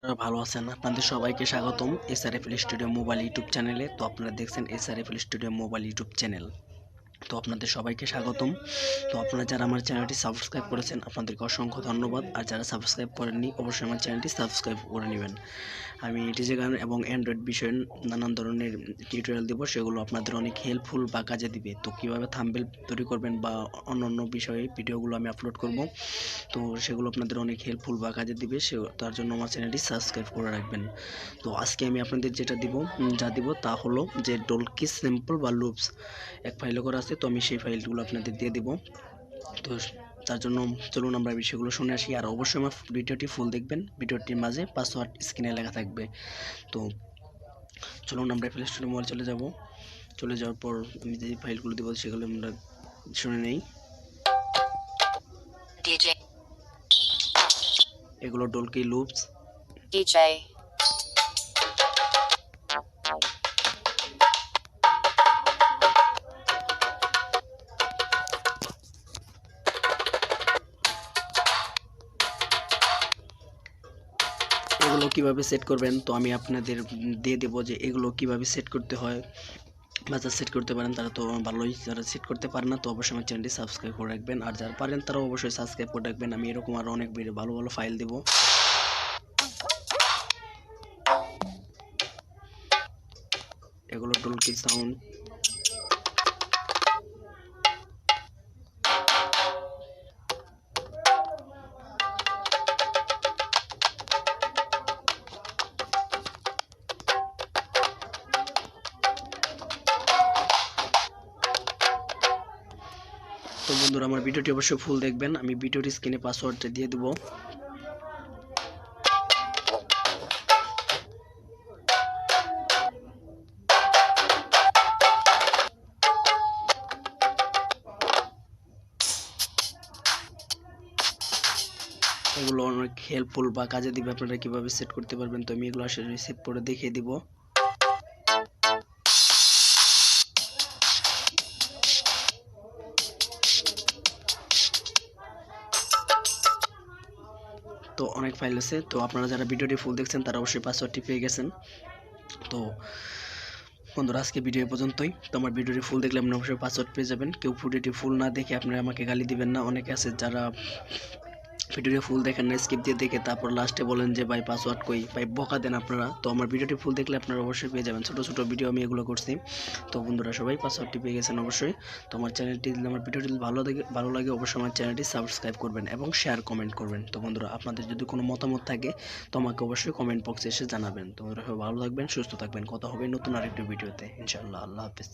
আপনারা ভালো আছেন? আপনাদের সবাইকে স্বাগতম 𝑠𝑟𝑓𝒃 স্টুডিও মোবাইল ইউটিউব চ্যানেলে। তো আপনারা দেখছেন 𝑠𝑟𝑓𝒃 স্টুডিও মোবাইল ইউটিউব চ্যানেল। তো আপনাদের সবাইকে স্বাগতম। তো আপনারা যারা আমার চ্যানেলটি সাবস্ক্রাইব করেছেন আপনাদেরকে অসংখ্য ধন্যবাদ। আর যারা সাবস্ক্রাইব করেননি অবশ্যই আমার চ্যানেলটি সাবস্ক্রাইব করে নেবেন। আমি ডিজে গান এবং অ্যান্ড্রয়েড বিষয়ে নানান ধরনের টিউটোরিয়াল দেবো, সেগুলো আপনাদের অনেক হেল্পফুল বা কাজে দিবে। তো কীভাবে থাম্বনেল তৈরি করবেন বা অন্যান্য বিষয়ে ভিডিওগুলো আমি আপলোড করব, তো সেগুলো আপনাদের অনেক হেল্পফুল বা কাজে দিবে, তার জন্য আমার চ্যানেলটি সাবস্ক্রাইব করে রাখবেন। তো আজকে আমি আপনাদের যা দিব তা হলো যে ডলকি স্যাম্পল বা লুপস এক ফাইলে করা আছে। তো আমি সেই ফাইলগুলো আপনাদের দিয়ে দিব। তো তার জন্য চলুন আমরা বিষয়গুলো শুনে আসি। আর অবশ্যই আমার ভিডিওটি ফুল দেখবেন, ভিডিওটির মাঝে পাসওয়ার্ড স্ক্রিনে লেখা থাকবে। তো চলুন আমরা প্লে স্টোরে মোবাইল চলে যাওয়ার পর আমি যে ফাইলগুলো দেবো সেগুলো আমরা শুনে নেই। এগুলো ডলকি লুপস। এগুলো কিভাবে সেট করবেন, তো আমি আপনাদের দিয়ে দেবো যে এগুলো কিভাবে সেট করতে হয়। বা যারা সেট করতে পারেন তারা তো ভালোই, যারা সেট করতে পারেন না তো অবশ্যই আমার চ্যানেলটি সাবস্ক্রাইব করে রাখবেন। আর যারা পারেন তারাও অবশ্যই সাবস্ক্রাইব করে রাখবেন। আমি এরকম আরও অনেক ভিডিও ভালো ভালো ফাইল দেবো। এগুলো ডলকি সাউন্ড। তো বন্ধুরা আমার ভিডিওটি অবশ্যই ফুল দেখবেন। আমি ভিডিওটি স্ক্রিনে পাসওয়ার্ডটা দিয়ে দেবো। এগুলো অনেক হেল্পফুল বা কাজে দিবে, আপনারা কিভাবে সেট করতে পারবেন। তো আমি এগুলো আসলে সেভ করে দেখিয়ে দিব। তো অনেক ফাইল আছে। তো আপনারা যারা ভিডিওটি ফুল দেখছেন তারা অবশ্যই পাসওয়ার্ডটি পেয়ে গেছেন। তো বন্ধুরা আজকে ভিডিও পর্যন্তই। তো আমার ভিডিওটি ফুল দেখলে আপনি অবশ্যই পাসওয়ার্ড পেয়ে যাবেন। কেউ ভিডিওটি ফুল না দেখে আপনারা আমাকে গালি দিবেন না। অনেকে আছে যারা ভিডিওটি ফুল দেখেন না, স্কিপ দিয়ে দেখে তারপর লাস্টে বলেন যে ভাই পাসওয়ার্ড কই, ভাই বকা দেন আপনারা। তো আমার ভিডিওটি ফুল দেখলে আপনারা অবশ্যই পেয়ে যাবেন। ছোটো ছোটো ভিডিও আমি এগুলো করছি। তো বন্ধুরা সবাই পাসওয়ার্ডটি পেয়ে গেছেন অবশ্যই। তো আমার চ্যানেলটি, আমার ভিডিওটি ভালো লাগে অবশ্যই আমার চ্যানেলটি সাবস্ক্রাইব করবেন এবং শেয়ার কমেন্ট করবেন। তো বন্ধুরা আপনাদের যদি কোনো মতামত থাকে তো আমাকে অবশ্যই কমেন্ট বক্সে এসে জানাবেন। তো বন্ধুরা সবাই ভালো থাকবেন, সুস্থ থাকবেন। কথা হবে নতুন আরেকটি ভিডিওতে ইনশাআল্লাহ। আল্লাহ হাফেজ।